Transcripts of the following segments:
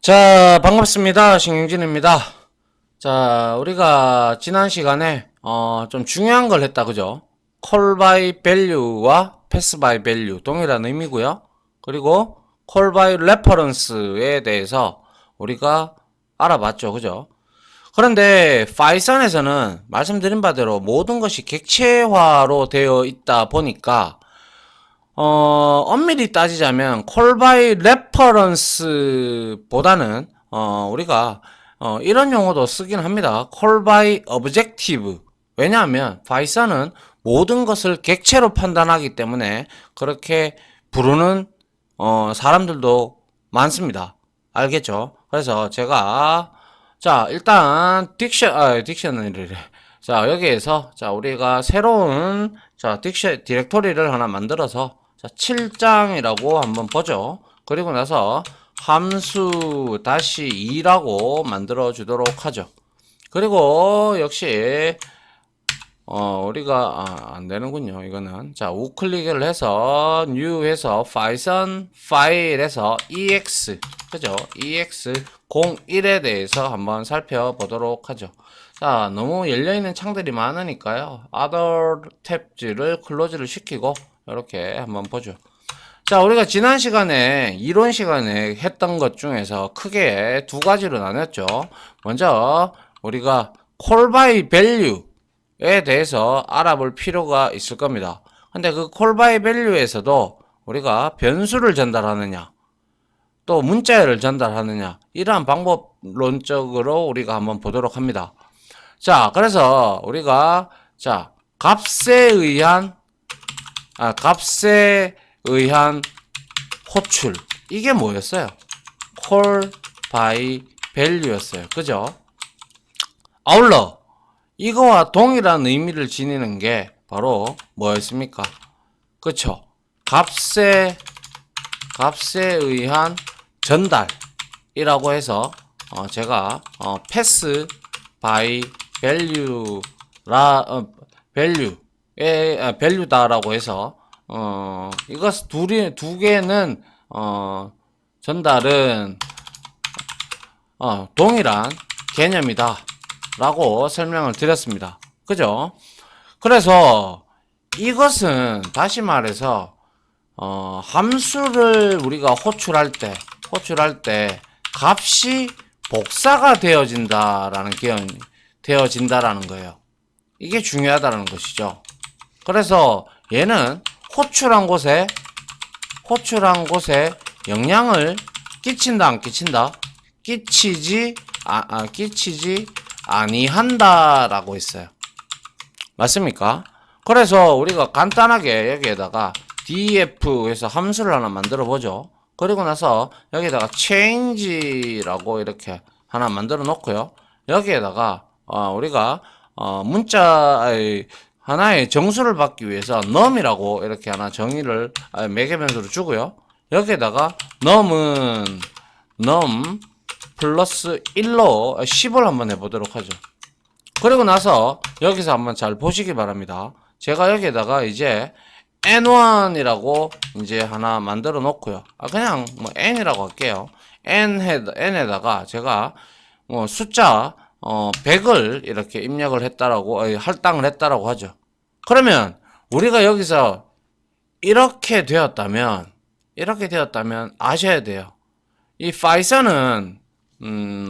자, 반갑습니다. 신경진입니다. 자, 우리가 지난 시간에 좀 중요한 걸 했다, 그죠? call by value와 pass by value 동일한 의미고요. 그리고 call by reference에 대해서 우리가 알아봤죠, 그죠? 그런데 파이썬에서는 말씀드린 바대로 모든 것이 객체화로 되어 있다 보니까 엄밀히 따지자면 call by reference보다는 우리가 이런 용어도 쓰긴 합니다. call by objective. 왜냐하면 파이썬은 모든 것을 객체로 판단하기 때문에 그렇게 부르는 사람들도 많습니다. 알겠죠? 그래서 제가 자 일단 딕셔너리를 자 여기에서 자 우리가 새로운 자 디렉토리를 하나 만들어서 자 7장이라고 한번 보죠. 그리고 나서 함수 다시 2라고 만들어 주도록 하죠. 그리고 역시 우리가 안 되는군요. 이거는 자 우클릭을 해서 new 해서 파이썬 파일에서 ex 그죠? ex01에 대해서 한번 살펴보도록 하죠. 자 너무 열려있는 창들이 많으니까요. other 탭즈를 클로즈를 시키고 이렇게 한번 보죠. 자 우리가 지난 시간에 이론 시간에 했던 것 중에서 크게 두 가지로 나눴죠. 먼저 우리가 call by value 에 대해서 알아볼 필요가 있을 겁니다. 근데 그 call by value에서도 우리가 변수를 전달하느냐 또 문자열을 전달하느냐 이러한 방법론적으로 우리가 한번 보도록 합니다. 자 그래서 우리가 자 값에 의한 호출 이게 뭐였어요? call by value였어요. 그죠? 아울러 이거와 동일한 의미를 지니는 게 바로 뭐였습니까? 그쵸? 값에 의한 전달이라고 해서 제가 pass by value다라고 해서 이것 두 개는 전달은 동일한 개념이다 라고 설명을 드렸습니다. 그죠? 그래서 이것은 다시 말해서 함수를 우리가 호출할 때 값이 복사가 되어진다라는 거예요. 이게 중요하다는 것이죠. 그래서 얘는 호출한 곳에 영향을 끼친다 안 끼친다? 끼치지 아니한다라고 했어요. 맞습니까? 그래서 우리가 간단하게 여기에다가 def 해서 함수를 하나 만들어 보죠. 그리고 나서 여기에다가 change라고 이렇게 하나 만들어 놓고요. 여기에다가 우리가 하나의 정수를 받기 위해서 num이라고 이렇게 하나 정의를 매개변수로 주고요. 여기에다가 num은 num 플러스 1로 10을 한번 해보도록 하죠. 그리고 나서 여기서 한번 잘 보시기 바랍니다. 제가 여기에다가 이제 n1이라고 이제 하나 만들어 놓고요. 그냥 뭐 n이라고 할게요. n에다가 제가 뭐 숫자 100을 이렇게 입력을 했다라고 할당을 했다라고 하죠. 그러면 우리가 여기서 이렇게 되었다면 아셔야 돼요. 이 파이썬은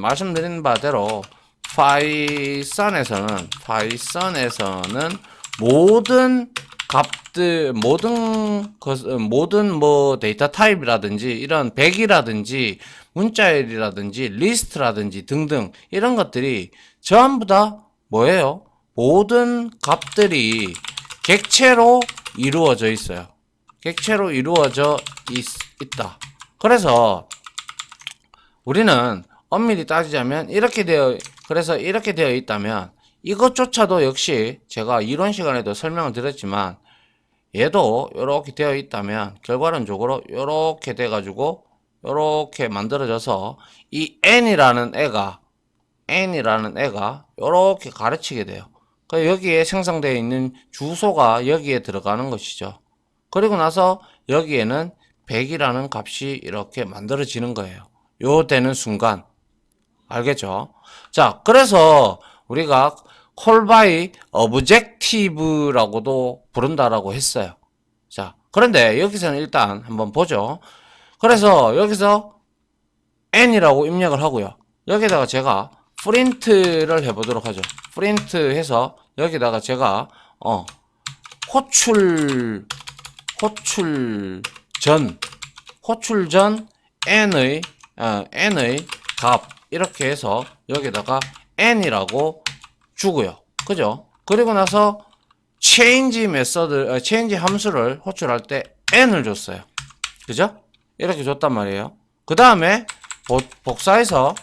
말씀드린 바대로 파이썬에서는 모든 값들 모든 뭐 데이터 타입이라든지 이런 100이라든지 문자열이라든지 리스트라든지 등등 이런 것들이 전부 다 뭐예요? 모든 값들이 객체로 이루어져 있어요. 객체로 이루어져 있다. 그래서 우리는 엄밀히 따지자면 이렇게 되어 있다면 이것조차도 역시 제가 이론 시간에도 설명을 드렸지만 얘도 이렇게 되어 있다면 결과론적으로 이렇게 돼 가지고 이렇게 만들어져서 이 n이라는 애가 이렇게 가르치게 돼요. 여기에 생성되어 있는 주소가 여기에 들어가는 것이죠. 그리고 나서 여기에는 100이라는 값이 이렇게 만들어지는 거예요. 요 되는 순간. 알겠죠? 자, 그래서 우리가 call by objective라고도 부른다라고 했어요. 자, 그런데 여기서는 일단 한번 보죠. 그래서 여기서 n이라고 입력을 하고요. 여기다가 제가 프린트를 해보도록 하죠. 프린트 해서 여기다가 제가 호출 전 n의 값 이렇게 해서 여기다가 n이라고 주고요. 그죠? 그리고 나서 change 함수를 호출할 때 n을 줬어요. 그죠? 이렇게 줬단 말이에요. 그 다음에 복사해서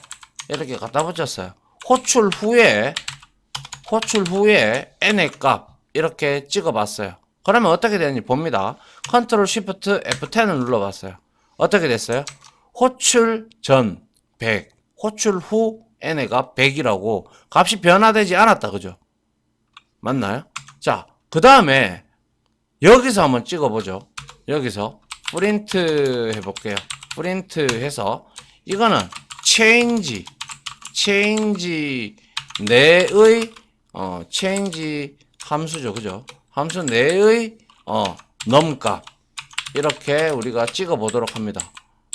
이렇게 갖다 붙였어요. 호출 후에 n의 값 이렇게 찍어봤어요. 그러면 어떻게 되는지 봅니다. 컨트롤 쉬프트 F10을 눌러봤어요. 어떻게 됐어요? 호출 전 100, 호출 후 n의 값 100이라고 값이 변화되지 않았다. 그죠? 맞나요? 자, 그 다음에 여기서 한번 찍어보죠. 여기서 프린트 해볼게요. 프린트 해서 이거는 change 내의 change 함수죠. 그죠? 함수 내의 넘값 이렇게 우리가 찍어 보도록 합니다.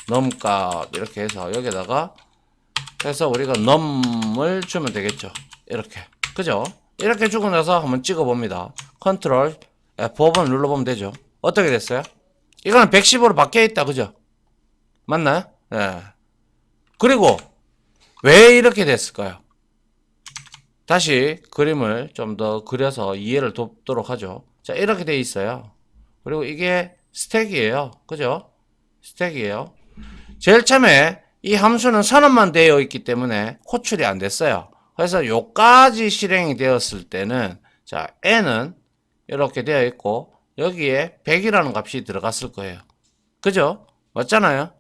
넘값 이렇게 해서 여기다가 해서 우리가 넘을 주면 되겠죠. 이렇게. 그죠? 이렇게 주고 나서 한번 찍어 봅니다. 컨트롤 F5번 눌러보면 되죠. 어떻게 됐어요? 이거는 110으로 바뀌어 있다. 그죠? 맞나요? 예. 그리고 왜 이렇게 됐을까요? 다시 그림을 좀 더 그려서 이해를 돕도록 하죠. 자, 이렇게 돼 있어요. 그리고 이게 스택이에요. 그죠? 스택이에요. 제일 처음에 이 함수는 선언만 되어 있기 때문에 호출이 안 됐어요. 그래서 요까지 실행이 되었을 때는 자, n은 이렇게 되어 있고 여기에 100이라는 값이 들어갔을 거예요. 그죠? 맞잖아요?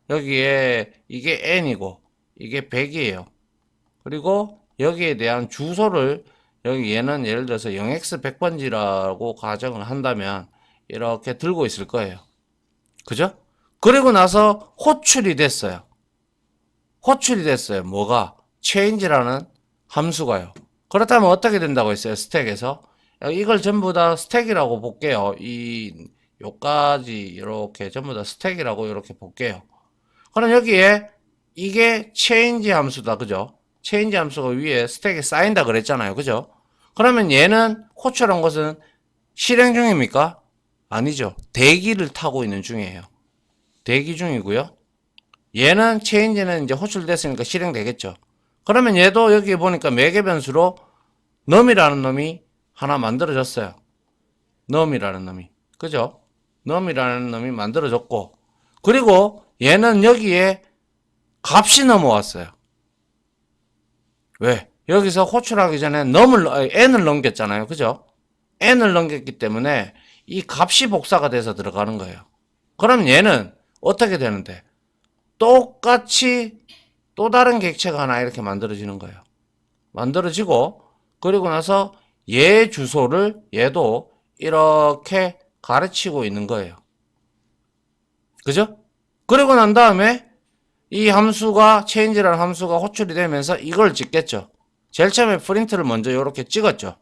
여기에 이게 n이고 이게 100이에요. 그리고 여기에 대한 주소를 여기 얘는 예를 들어서 0x100번지라고 가정을 한다면 이렇게 들고 있을 거예요. 그죠? 그리고 나서 호출이 됐어요. 뭐가? change라는 함수가요. 그렇다면 어떻게 된다고 했어요? 스택에서. 이걸 전부 다 스택이라고 볼게요. 요까지 이렇게 전부 다 스택이라고 이렇게 볼게요. 그럼 여기에 이게 change 함수다. 그죠? change 함수가 위에 스택에 쌓인다 그랬잖아요. 그죠? 그러면 얘는 호출한 것은 실행 중입니까? 아니죠. 대기를 타고 있는 중이에요. 대기 중이고요. 얘는 change는 이제 호출됐으니까 실행되겠죠. 그러면 얘도 여기 보니까 매개 변수로 num이라는 놈이 하나 만들어졌어요. num이라는 놈이. 그죠? num이라는 놈이 만들어졌고, 그리고 얘는 여기에 값이 넘어왔어요. 왜? 여기서 호출하기 전에 n을 넘겼잖아요. 그죠? n을 넘겼기 때문에 이 값이 복사가 돼서 들어가는 거예요. 그럼 얘는 어떻게 되는데? 똑같이 또 다른 객체가 하나 이렇게 만들어지는 거예요. 만들어지고, 그리고 나서 얘 주소를 얘도 이렇게 가르치고 있는 거예요. 그죠? 그리고 난 다음에 이 함수가 change라는 함수가 호출이 되면서 이걸 찍겠죠. 제일 처음에 프린트를 먼저 이렇게 찍었죠.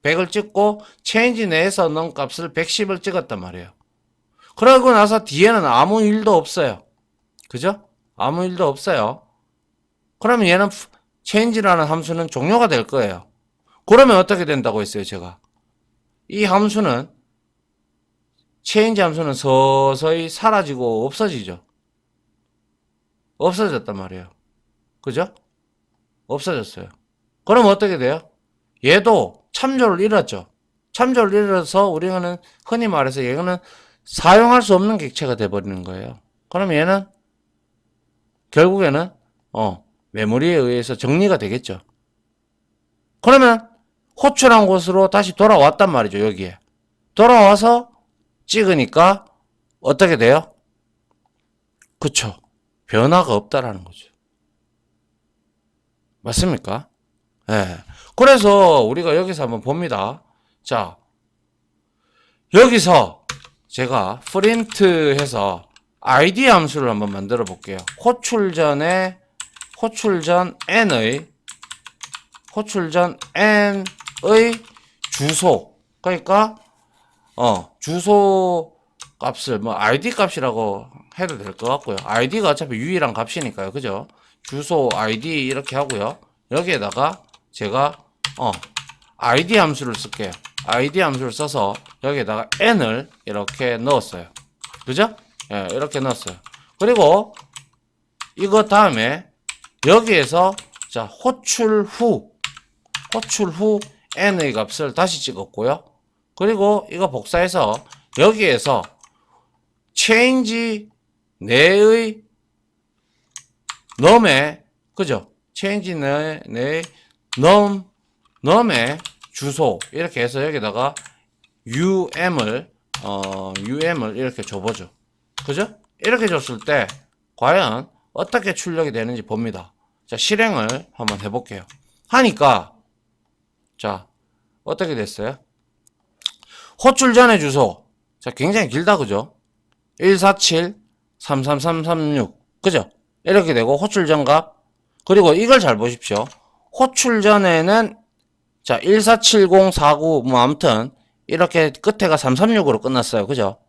100을 찍고 change 내에서 넣은 값을 110을 찍었단 말이에요. 그러고 나서 뒤에는 아무 일도 없어요. 그죠? 아무 일도 없어요. 그러면 얘는 change라는 함수는 종료가 될 거예요. 그러면 어떻게 된다고 했어요, 제가? 이 함수는 change 함수는 서서히 사라지고 없어지죠. 없어졌단 말이에요. 그죠? 없어졌어요. 그럼 어떻게 돼요? 얘도 참조를 잃었죠. 참조를 잃어서 우리는 흔히 말해서 얘는 사용할 수 없는 객체가 돼버리는 거예요. 그럼 얘는 결국에는 메모리에 의해서 정리가 되겠죠. 그러면 호출한 곳으로 다시 돌아왔단 말이죠. 여기에 돌아와서 찍으니까 어떻게 돼요? 그쵸? 변화가 없다라는 거죠. 맞습니까? 예. 그래서 우리가 여기서 한번 봅니다. 자, 여기서 제가 프린트 해서 id 함수를 한번 만들어 볼게요. 호출전 n의 주소. 그러니까 주소 값을 뭐 id 값이라고 해도 될 것 같고요. id가 어차피 유일한 값이니까요. 그죠? 주소 id 이렇게 하고요. 여기에다가 제가 id 함수를 쓸게요. id 함수를 써서 여기에다가 n을 이렇게 넣었어요. 그죠? 예, 이렇게 넣었어요. 그리고 이거 다음에 여기에서 자, 호출 후 n의 값을 다시 찍었고요. 그리고 이거 복사해서 여기에서 change 내의 num의 그죠? change 내의 num의 주소 이렇게 해서 여기다가 um을 이렇게 줘보죠. 그죠? 이렇게 줬을 때 과연 어떻게 출력이 되는지 봅니다. 자, 실행을 한번 해볼게요. 하니까 자, 어떻게 됐어요? 호출 전의 주소. 자, 굉장히 길다, 그죠? 147-33336. 그죠? 이렇게 되고, 호출 전 값. 그리고 이걸 잘 보십시오. 호출 전에는, 자, 147049, 뭐, 아무튼, 이렇게 끝에가 336으로 끝났어요. 그죠?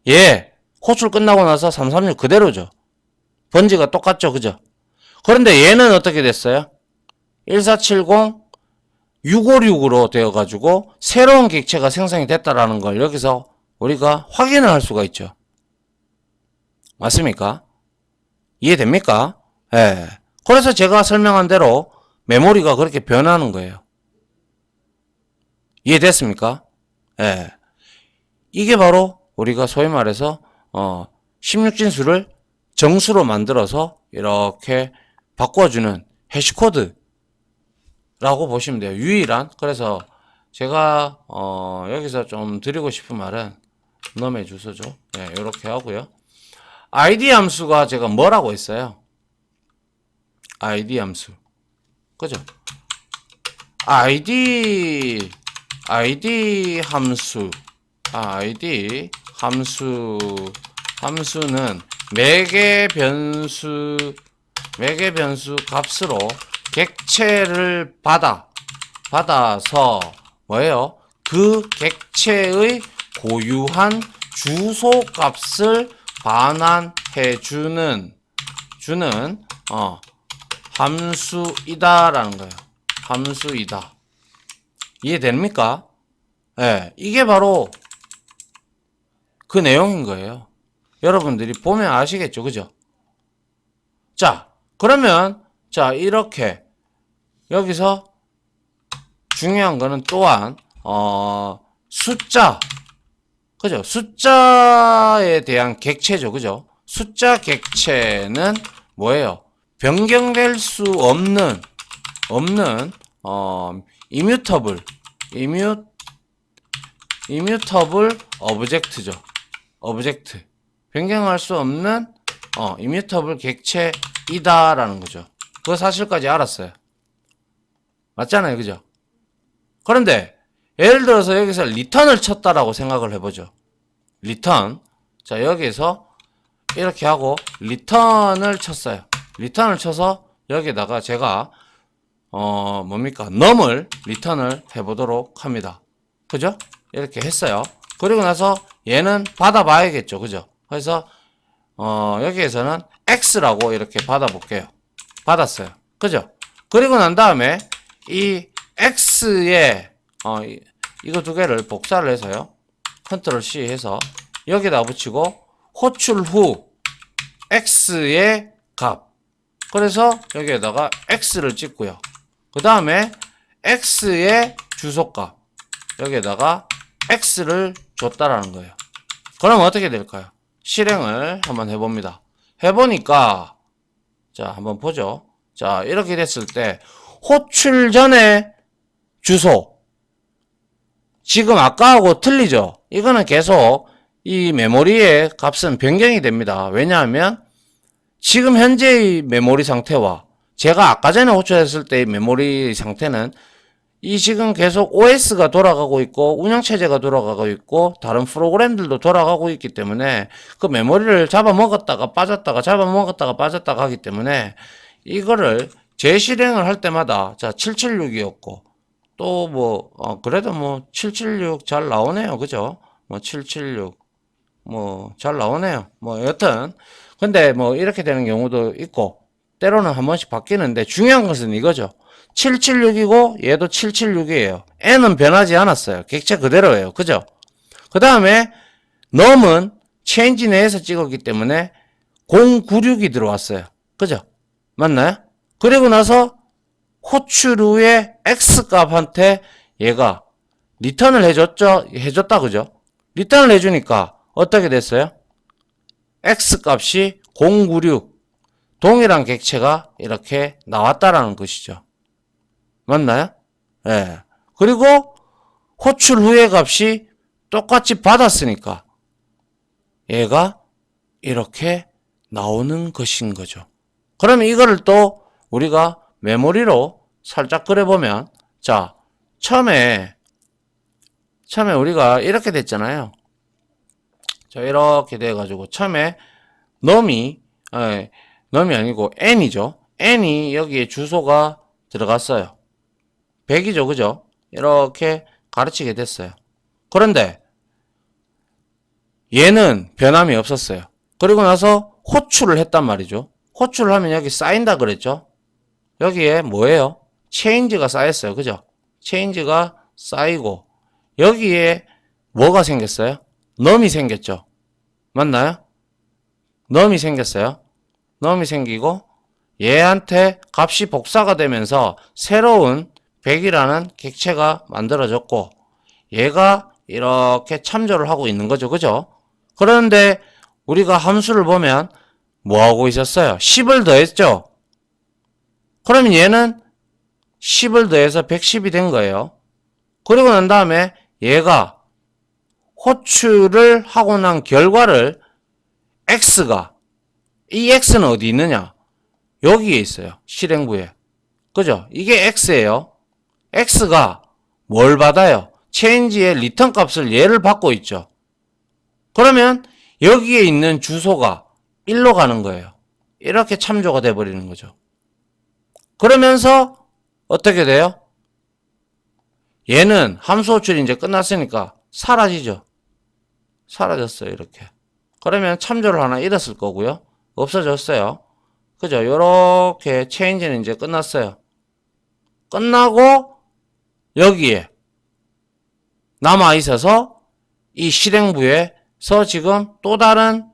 예. 호출 끝나고 나서 336 그대로죠. 번지가 똑같죠. 그죠? 그런데 얘는 어떻게 됐어요? 1470 656으로 되어가지고 새로운 객체가 생성이 됐다라는 걸 여기서 우리가 확인을 할 수가 있죠. 맞습니까? 이해됩니까? 예. 그래서 제가 설명한 대로 메모리가 그렇게 변하는 거예요. 이해됐습니까? 예. 이게 바로 우리가 소위 말해서 16진수를 정수로 만들어서 이렇게 바꿔주는 해시코드 라고 보시면 돼요. 유일한. 그래서 제가 여기서 좀 드리고 싶은 말은 놈의 주소죠. 네, 이렇게 하고요. id 함수가 제가 뭐라고 했어요? id 함수. 그죠? id 함수는 매개 변수 값으로 객체를 받아서 뭐예요? 그 객체의 고유한 주소 값을 반환해 주는 함수이다라는 거예요. 함수이다. 이해됩니까? 예, 이게 바로 그 내용인 거예요. 여러분들이 보면 아시겠죠? 그죠? 자, 그러면 자, 이렇게 여기서 중요한 거는 또한 숫자. 그죠? 숫자에 대한 객체죠. 그죠? 숫자 객체는 뭐예요? 변경될 수 없는 immutable object죠. 오브젝트. 변경할 수 없는 immutable 객체이다라는 거죠. 그 사실까지 알았어요. 맞잖아요. 그죠? 그런데 예를 들어서 여기서 return을 쳤다라고 생각을 해보죠. return. 자, 여기서 이렇게 하고 return을 쳤어요. return을 쳐서 여기다가 제가 뭡니까? num을 return을 해보도록 합니다. 그죠? 이렇게 했어요. 그리고 나서 얘는 받아봐야겠죠. 그죠? 그래서 여기에서는 x라고 이렇게 받아볼게요. 받았어요. 그죠? 그리고 난 다음에 이 x에 이거 두 개를 복사를 해서요. 컨트롤 C 해서 여기다 붙이고 호출 후 x의 값. 그래서 여기에다가 x를 찍고요. 그 다음에 x의 주소값. 여기에다가 x를 줬다라는 거예요. 그럼 어떻게 될까요? 실행을 한번 해봅니다. 해보니까 자, 한번 보죠. 자, 이렇게 됐을 때 호출 전에 주소. 지금 아까하고 틀리죠? 이거는 계속 이 메모리의 값은 변경이 됩니다. 왜냐하면 지금 현재의 메모리 상태와 제가 아까 전에 호출했을 때의 메모리 상태는 이 지금 계속 OS가 돌아가고 있고 운영체제가 돌아가고 있고 다른 프로그램들도 돌아가고 있기 때문에 그 메모리를 잡아먹었다가 빠졌다가 잡아먹었다가 빠졌다가 하기 때문에 이거를 재실행을 할 때마다 자 776이었고 또 뭐 그래도 뭐 776 잘 나오네요. 그죠? 뭐 776 뭐 잘 나오네요. 뭐 여튼 근데 뭐 이렇게 되는 경우도 있고 때로는 한 번씩 바뀌는데 중요한 것은 이거죠. 776이고 얘도 776이에요. n은 변하지 않았어요. 객체 그대로예요. 그죠? 그 다음에 num은 change 내에서 찍었기 때문에 096이 들어왔어요. 그죠? 맞나요? 그리고 나서 호출 후에 x 값한테 얘가 리턴을 해줬다. 그죠? 리턴을 해주니까 어떻게 됐어요? x 값이 096 동일한 객체가 이렇게 나왔다라는 것이죠. 맞나요? 예. 그리고 호출 후의 값이 똑같이 받았으니까 얘가 이렇게 나오는 것인 거죠. 그러면 이거를 또 우리가 메모리로 살짝 그려보면 자 처음에 우리가 이렇게 됐잖아요. 자 이렇게 돼가지고 처음에 num이 아니고 n이죠. n이 여기에 주소가 들어갔어요. 100이죠. 그죠? 이렇게 가르치게 됐어요. 그런데 얘는 변함이 없었어요. 그리고 나서 호출을 했단 말이죠. 호출을 하면 여기 쌓인다 그랬죠. 여기에 뭐예요? 체인지가 쌓였어요. 그죠? 체인지가 쌓이고 여기에 뭐가 생겼어요? num이 생겼죠. 맞나요? num이 생겼어요. num이 생기고 얘한테 값이 복사가 되면서 새로운 100이라는 객체가 만들어졌고 얘가 이렇게 참조를 하고 있는 거죠. 그죠? 그런데 우리가 함수를 보면 뭐 하고 있었어요? 10을 더했죠? 그러면 얘는 10을 더해서 110이 된 거예요. 그리고 난 다음에 얘가 호출을 하고 난 결과를 x가 이 x는 어디 있느냐? 여기에 있어요. 실행부에. 그죠? 이게 x예요. x가 뭘 받아요? 체인지의 리턴 값을 얘를 받고 있죠. 그러면 여기에 있는 주소가 1로 가는 거예요. 이렇게 참조가 돼 버리는 거죠. 그러면서 어떻게 돼요? 얘는 함수 호출이 이제 끝났으니까 사라지죠. 사라졌어요. 이렇게. 그러면 참조를 하나 잃었을 거고요. 없어졌어요. 그죠? 요렇게 체인지는 이제 끝났어요. 끝나고 여기에 남아 있어서 이 실행부에서 지금 또 다른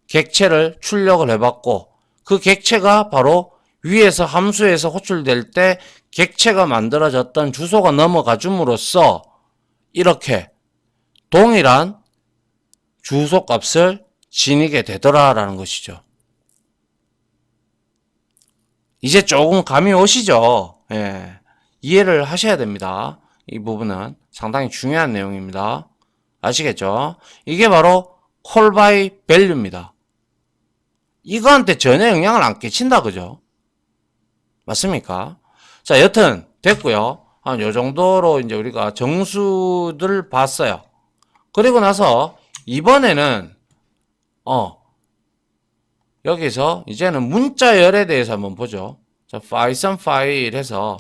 객체를 출력을 해봤고 그 객체가 바로 위에서 함수에서 호출될 때 객체가 만들어졌던 주소가 넘어가 줌으로써 이렇게 동일한 주소 값을 지니게 되더라라는 것이죠. 이제 조금 감이 오시죠? 예. 이해를 하셔야 됩니다. 이 부분은 상당히 중요한 내용입니다. 아시겠죠? 이게 바로 call by value입니다. 이거한테 전혀 영향을 안 끼친다, 그죠? 맞습니까? 자, 여튼 됐고요. 한 요 정도로 이제 우리가 정수들 봤어요. 그리고 나서 이번에는 여기서 이제는 문자열에 대해서 한번 보죠. 자, python 파일 해서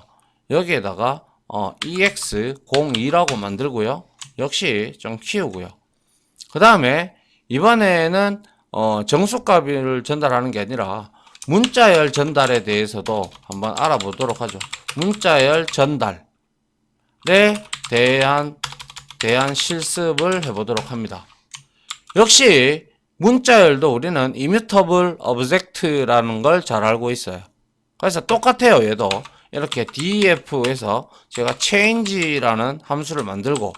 여기에다가 ex02라고 만들고요. 역시 좀 키우고요. 그 다음에 이번에는 정수값을 전달하는 게 아니라 문자열 전달에 대해서도 한번 알아보도록 하죠. 문자열 전달에 대한 실습을 해보도록 합니다. 역시 문자열도 우리는 immutable object라는 걸 잘 알고 있어요. 그래서 똑같아요. 얘도 이렇게 def에서 제가 change라는 함수를 만들고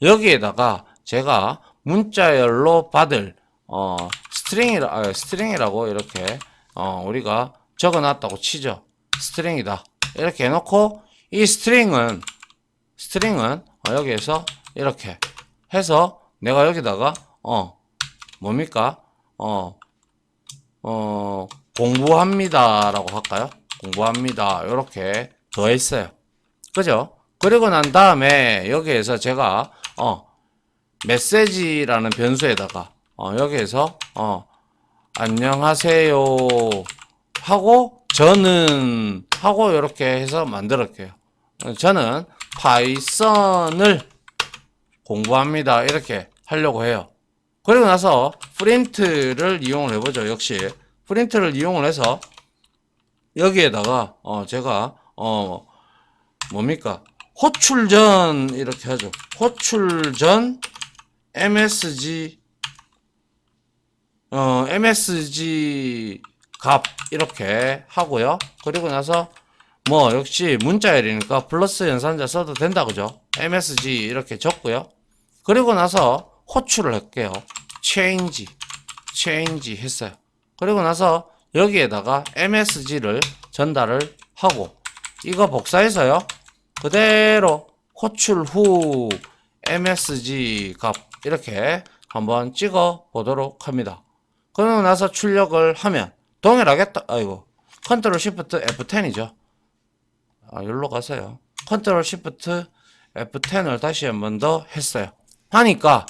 여기에다가 제가 문자열로 받을 스트링이라고 이렇게 우리가 적어놨다고 치죠. 스트링이다 이렇게 해놓고 이 스트링은 여기에서 이렇게 해서 내가 여기다가 뭡니까? 공부합니다 라고 할까요? 공부합니다. 이렇게 더했어요. 그죠? 그리고 난 다음에 여기에서 제가 메시지라는 변수에다가 여기에서 안녕하세요 하고 저는 하고 이렇게 해서 만들었게요. 저는 파이썬을 공부합니다 이렇게 하려고 해요. 그리고 나서 프린트를 이용을 해보죠. 역시 프린트를 이용을 해서 여기에다가 제가 뭡니까 호출전 이렇게 하죠. 호출전 MSG MSG 값 이렇게 하고요. 그리고 나서 뭐 역시 문자열이니까 플러스 연산자 써도 된다 그죠. MSG 이렇게 적고요. 그리고 나서 호출을 할게요. change 했어요. 그리고 나서 여기에다가 MSG를 전달을 하고 이거 복사해서요. 그대로 호출 후 MSG 값 이렇게 한번 찍어 보도록 합니다. 그러고 나서 출력을 하면 동일하겠다. 아이고 컨트롤 시프트 F10이죠. 여기로 가세요. 컨트롤 시프트 F10을 다시 한번 더 했어요. 하니까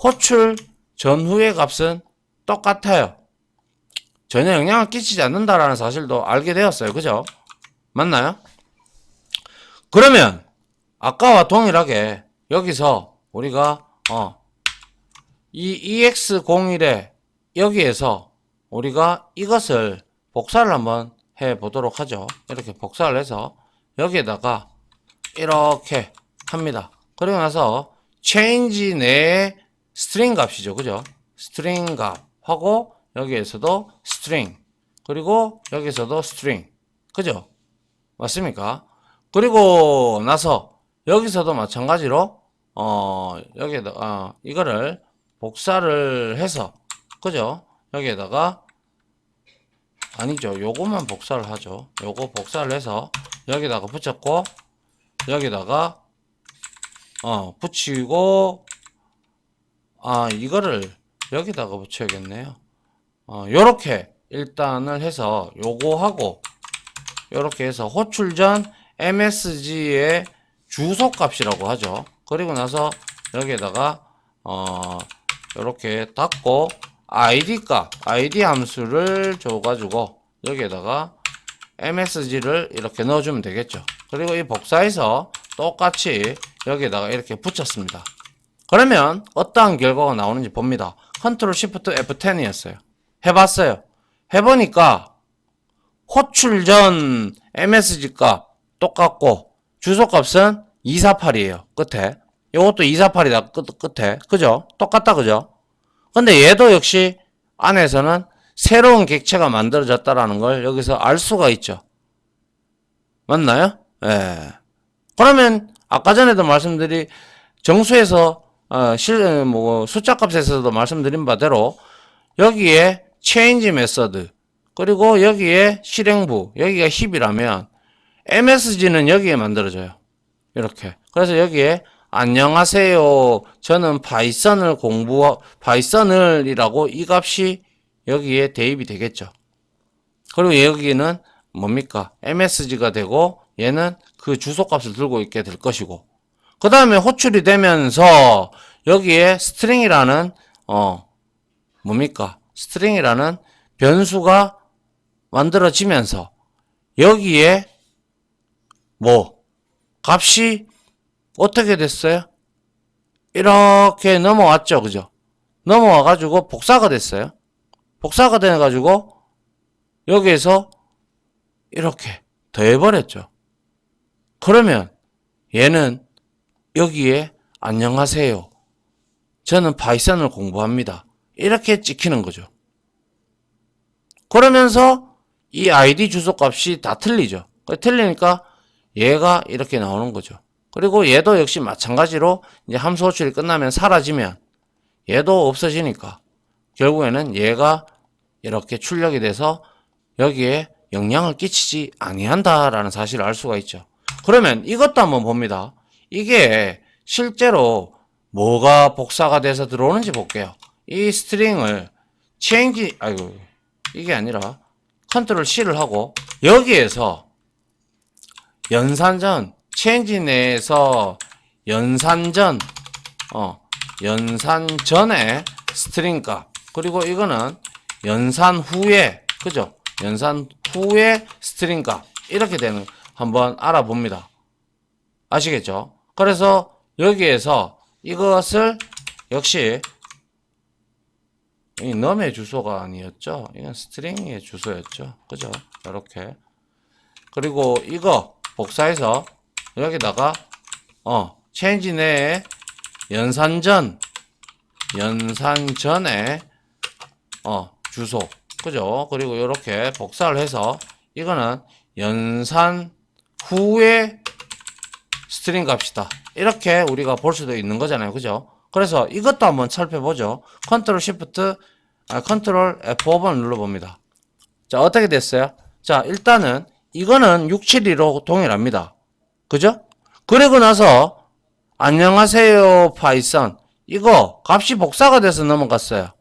호출 전후의 값은 똑같아요. 전혀 영향을 끼치지 않는다라는 사실도 알게 되었어요. 그죠? 맞나요? 그러면 아까와 동일하게 여기서 우리가 이 EX01에 여기에서 우리가 이것을 복사를 한번 해 보도록 하죠. 이렇게 복사를 해서 여기에다가 이렇게 합니다. 그리고 나서 change 내의 string 값이죠. 그죠? string 값 하고 여기에서도 string 그리고 여기서도 string 그죠? 맞습니까? 그리고 나서 여기서도 마찬가지로 여기에다가 이거를 복사를 해서 그죠? 여기에다가 아니죠. 요거만 복사를 하죠. 요거 복사를 해서 여기다가 붙였고 여기다가 붙이고 이거를 여기다가 붙여야겠네요. 요렇게 일단을 해서 요거 하고 요렇게 해서 호출전 MSG의 주소 값이라고 하죠. 그리고 나서 여기에다가 요렇게 닫고 ID 값, ID 함수를 줘가지고 여기에다가 MSG를 이렇게 넣어주면 되겠죠. 그리고 이 복사해서 똑같이 여기에다가 이렇게 붙였습니다. 그러면 어떠한 결과가 나오는지 봅니다. 컨트롤 시프트 F10이었어요. 해봤어요. 해보니까 호출 전 MSG 값 똑같고 주소 값은 248이에요. 끝에. 요것도 248이다. 끝에. 그죠? 똑같다. 그죠? 근데 얘도 역시 안에서는 새로운 객체가 만들어졌다라는 걸 여기서 알 수가 있죠. 맞나요? 예. 그러면 아까 전에도 말씀드린 정수에서 숫자 값에서도 말씀드린 바대로 여기에 change method 그리고 여기에 실행부 여기가 10이라면 MSG는 여기에 만들어져요. 이렇게. 그래서 여기에 안녕하세요. 저는 파이썬을이라고 이 값이 여기에 대입이 되겠죠. 그리고 여기는 뭡니까? MSG가 되고 얘는 그 주소 값을 들고 있게 될 것이고 그 다음에 호출이 되면서 여기에 string이라는 뭡니까? string이라는 변수가 만들어지면서 여기에 값이 어떻게 됐어요? 이렇게 넘어왔죠. 그죠? 넘어와가지고 복사가 됐어요. 복사가 돼가지고 여기에서 이렇게 더해버렸죠. 그러면 얘는 여기에 안녕하세요. 저는 파이썬을 공부합니다. 이렇게 찍히는 거죠. 그러면서 이 ID 주소 값이 다 틀리죠. 틀리니까 얘가 이렇게 나오는 거죠. 그리고 얘도 역시 마찬가지로 이제 함수 호출이 끝나면 사라지면 얘도 없어지니까 결국에는 얘가 이렇게 출력이 돼서 여기에 영향을 끼치지 아니한다라는 사실을 알 수가 있죠. 그러면 이것도 한번 봅니다. 이게 실제로 뭐가 복사가 돼서 들어오는지 볼게요. 이 스트링을 change 이게 아니라 컨트롤 C를 하고 여기에서 연산전 change 내에서 연산 전, 연산 전에 스트링 값. 그리고 이거는 연산 후에, 그죠? 연산 후에 스트링 값. 이렇게 되는, 한번 알아봅니다. 아시겠죠? 그래서 여기에서 이것을 역시 이 num의 주소가 아니었죠? 이건 스트링의 주소였죠? 그죠? 이렇게. 그리고 이거 복사해서 여기다가 change 내에 연산 전에 주소, 그죠? 그리고 이렇게 복사를 해서 이거는 연산 후에 스트링 값이다. 이렇게 우리가 볼 수도 있는 거잖아요. 그죠? 그래서 이것도 한번 살펴보죠. 컨트롤 F5번 눌러봅니다. 자, 어떻게 됐어요? 자, 일단은 이거는 672로 동일합니다. 그죠? 그리고 나서 안녕하세요 파이썬, 이거 값이 복사가 돼서 넘어갔어요.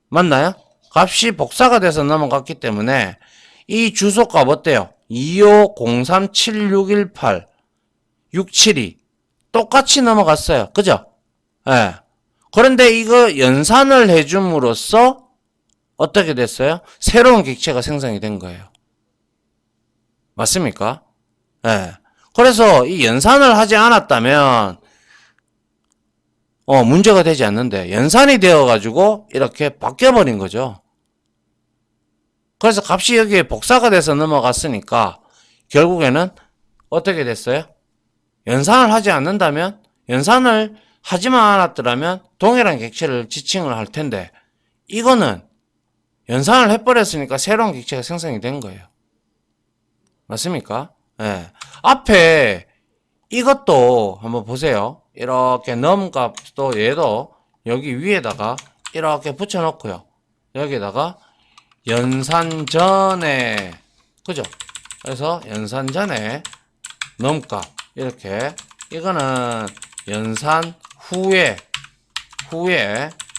맞나요? 값이 복사가 돼서 넘어갔기 때문에 이 주소값 어때요? 25037618 672 똑같이 넘어갔어요. 그죠? 예. 그런데 이거 연산을 해줌으로써 어떻게 됐어요? 새로운 객체가 생성이 된 거예요. 맞습니까? 예. 그래서 이 연산을 하지 않았다면 문제가 되지 않는데 연산이 되어가지고 이렇게 바뀌어버린 거죠. 그래서 값이 여기에 복사가 돼서 넘어갔으니까 결국에는 어떻게 됐어요? 연산을 하지 않는다면, 연산을 하지만 않았더라면 동일한 객체를 지칭을 할 텐데 이거는 연산을 해버렸으니까 새로운 객체가 생성이 된 거예요. 맞습니까? 예. 앞에 이것도 한번 보세요. 이렇게 num 값도 얘도 여기 위에다가 이렇게 붙여 놓고요. 여기다가 연산 전에, 그죠? 그래서 연산 전에 num 값 이렇게, 이거는 연산 후에,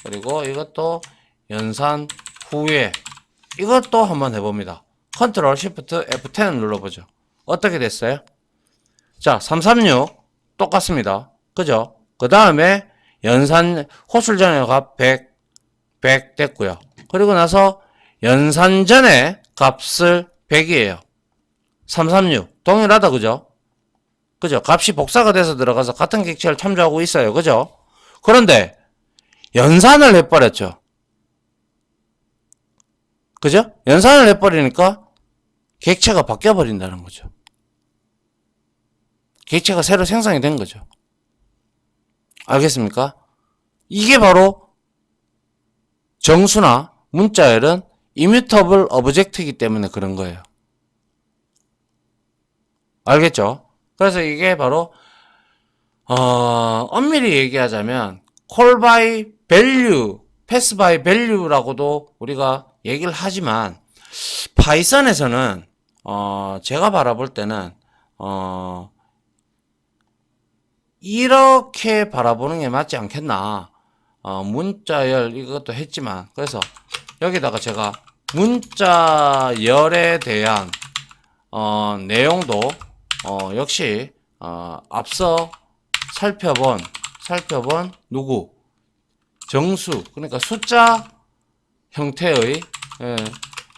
그리고 이것도 연산 후에, 이것도 한번 해봅니다. 컨트롤 시프트 F10 눌러보죠. 어떻게 됐어요? 자, 336 똑같습니다. 그죠? 그 다음에 연산 호출 전의 값 100 됐고요. 그리고 나서 연산 전에 값을 100이에요. 336 동일하다. 그죠? 그죠? 값이 복사가 돼서 들어가서 같은 객체를 참조하고 있어요. 그죠? 그런데 연산을 해버렸죠. 그죠? 연산을 해버리니까 객체가 바뀌어버린다는 거죠. 객체가 새로 생성이 된 거죠. 알겠습니까? 이게 바로 정수나 문자열은 immutable object이기 때문에 그런 거예요. 알겠죠? 그래서 이게 바로 엄밀히 얘기하자면 call by value, pass by value라고도 우리가 얘기를 하지만 파이썬에서는 제가 바라볼 때는 이렇게 바라보는 게 맞지 않겠나. 문자열 이것도 했지만, 그래서 여기다가 제가 문자열에 대한 내용도 역시 앞서 살펴본 누구? 정수, 그러니까 숫자 형태의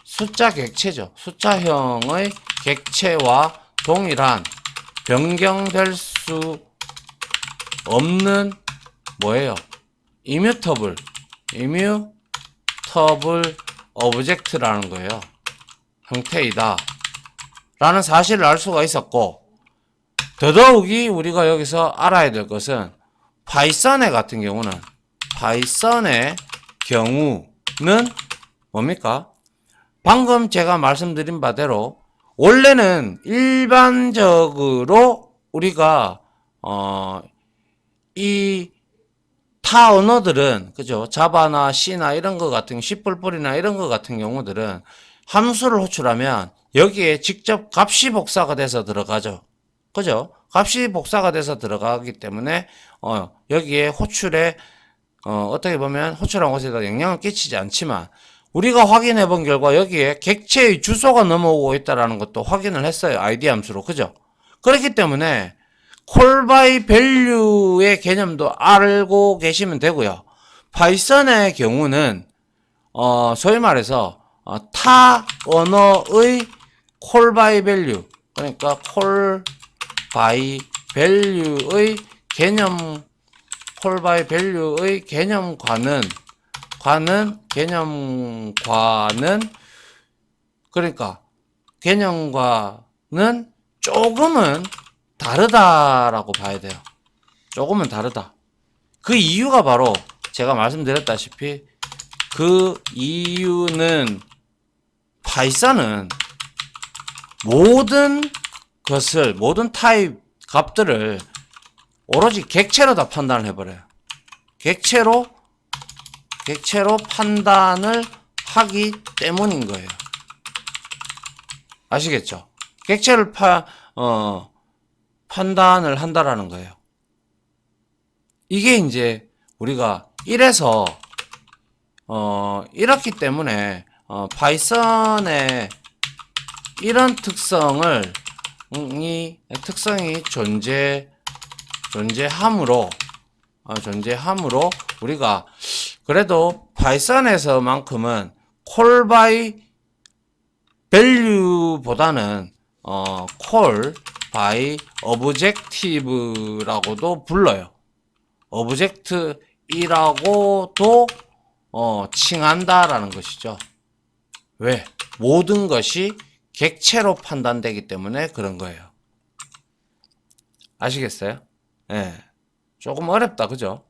숫자 객체죠. 숫자형의 객체와 동일한 변경될 수 없는 뭐예요? immutable object라는 거예요. 형태이다 라는 사실을 알 수가 있었고, 더더욱이 우리가 여기서 알아야 될 것은 파이썬의 같은 경우는, 파이썬의 경우는 뭡니까? 방금 제가 말씀드린 바대로 원래는 일반적으로 우리가 이 타 언어들은, 그죠? 자바나 C나 이런 거 같은, C++이나 이런 거 같은 경우들은 함수를 호출하면 여기에 직접 값이 복사가 돼서 들어가죠. 그죠? 값이 복사가 돼서 들어가기 때문에 여기에 호출에 어떻게 보면 호출한 곳에다 영향을 끼치지 않지만, 우리가 확인해 본 결과 여기에 객체의 주소가 넘어오고 있다는 것도 확인을 했어요. id 함수로. 그죠? 그렇기 때문에 콜 바이 밸류의 개념도 알고 계시면 되고요. 파이썬의 경우는 소위 말해서 타 언어의 콜 바이 밸류, 그러니까 콜 바이 밸류의 개념, 콜 바이 밸류의 개념과는 그러니까 개념과는 조금은 다르다라고 봐야 돼요. 조금은 다르다. 그 이유가 바로 제가 말씀드렸다시피 그 이유는 파이썬은 모든 것을, 모든 타입 값들을 오로지 객체로 다 판단을 해버려요. 객체로 판단을 하기 때문인 거예요. 아시겠죠? 객체를 판단을 한다라는 거예요. 이게 이제 우리가 이래서 이렇기 때문에 파이썬의 이런 특성이 존재함으로 우리가 그래도 파이썬에서만큼은 콜 바이 밸류보다는 콜 바이 오브젝티브라고도 불러요. 오브젝트이라고도 칭한다라는 것이죠. 왜? 모든 것이 객체로 판단되기 때문에 그런 거예요. 아시겠어요? 예. 조금 어렵다, 그죠?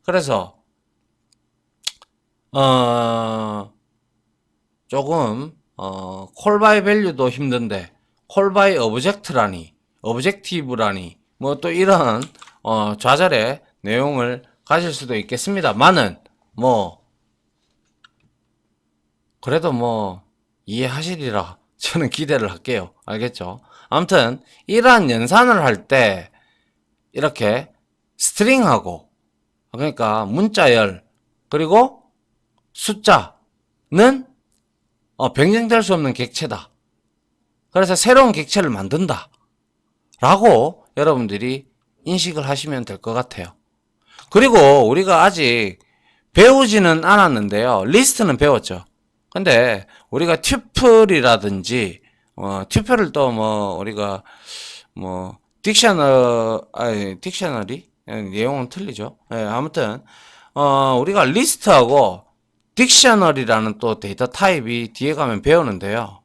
그래서 조금 콜 바이 밸류도 힘든데 콜 바이 오브젝티브라니 뭐 또 이런 좌절의 내용을 가질 수도 있겠습니다만은 뭐 그래도 뭐 이해하시리라 저는 기대를 할게요. 알겠죠? 아무튼 이러한 연산을 할 때 이렇게 스트링하고, 그러니까 문자열 그리고 숫자는 변경될 수 없는 객체다. 그래서 새로운 객체를 만든다 라고 여러분들이 인식을 하시면 될 것 같아요. 그리고 우리가 아직 배우지는 않았는데요. 리스트는 배웠죠. 근데 우리가 튜플이라든지 튜플을 또 뭐 우리가 뭐 딕셔너리 내용은 틀리죠. 예, 아무튼 우리가 리스트하고 딕셔너리라는 또 데이터 타입이 뒤에 가면 배우는데요.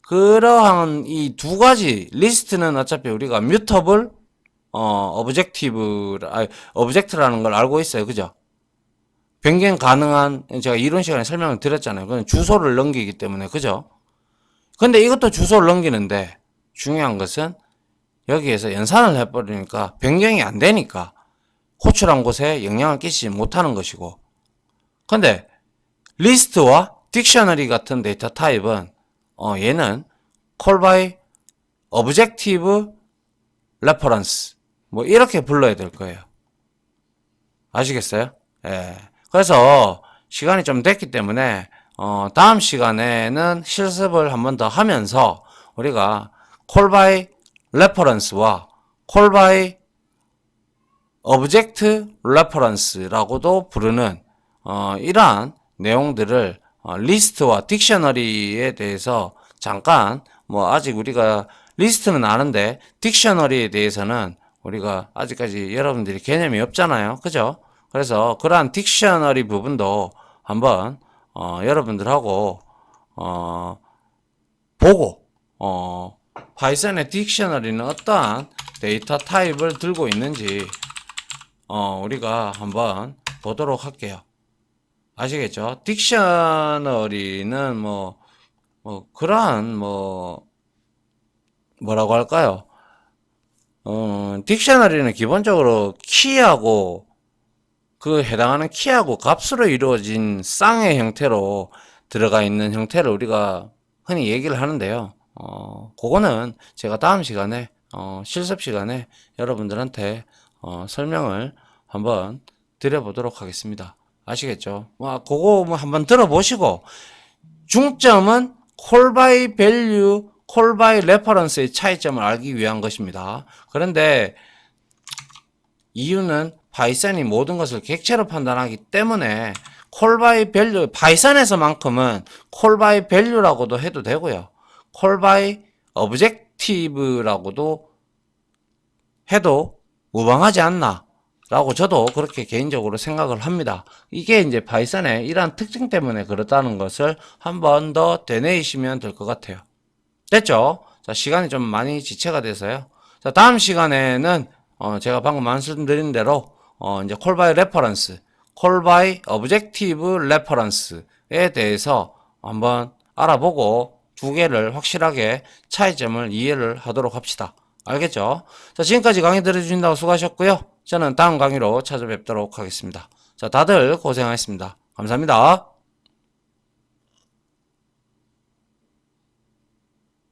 그러한 이 두 가지, 리스트는 어차피 우리가 뮤터블 오브젝트라는 걸 알고 있어요. 그죠? 변경 가능한, 제가 이론 시간에 설명을 드렸잖아요. 그건 주소를 넘기기 때문에. 그죠? 근데 이것도 주소를 넘기는데 중요한 것은 여기에서 연산을 해버리니까 변경이 안 되니까 호출한 곳에 영향을 끼치지 못하는 것이고, 근데 리스트와 딕셔너리 같은 데이터 타입은 얘는 call by objective reference 뭐 이렇게 불러야 될 거예요. 아시겠어요? 예. 그래서 시간이 좀 됐기 때문에 다음 시간에는 실습을 한 번 더 하면서 우리가 call by reference와 call by object reference라고도 부르는 이러한 내용들을 리스트와 딕셔너리에 대해서 잠깐 뭐 아직 우리가 리스트는 아는데 딕셔너리에 대해서는 우리가 아직까지 여러분들이 개념이 없잖아요. 그죠? 그래서 그러한 딕셔너리 부분도 한번 여러분들하고 보고 파이썬의 딕셔너리는 어떠한 데이터 타입을 들고 있는지 우리가 한번 보도록 할게요. 아시겠죠? 딕셔너리는 그러한 뭐라고 할까요? 딕셔너리는 기본적으로 키하고 그 해당하는 키하고 값으로 이루어진 쌍의 형태로 들어가 있는 형태를 우리가 흔히 얘기를 하는데요. 그거는 제가 다음 시간에 실습 시간에 여러분들한테 설명을 한번 드려보도록 하겠습니다. 아시겠죠? 그거 한번 들어보시고 중점은 call by value, call by reference의 차이점을 알기 위한 것입니다. 그런데 이유는 파이썬이 모든 것을 객체로 판단하기 때문에 call by value, 파이썬에서만큼은 call by value라고도 해도 되고요. call by objective라고도 해도 무방하지 않나 라고 저도 그렇게 개인적으로 생각을 합니다. 이게 이제 파이썬의 이러한 특징 때문에 그렇다는 것을 한 번 더 되뇌이시면 될 것 같아요. 됐죠? 자, 시간이 좀 많이 지체가 돼서요. 자, 다음 시간에는 제가 방금 말씀드린 대로 이제 call by reference, call by objective reference에 대해서 한번 알아보고 두 개를 확실하게 차이점을 이해를 하도록 합시다. 알겠죠? 자, 지금까지 강의 들어주신다고 수고하셨고요. 저는 다음 강의로 찾아뵙도록 하겠습니다. 자, 다들 고생하셨습니다. 감사합니다.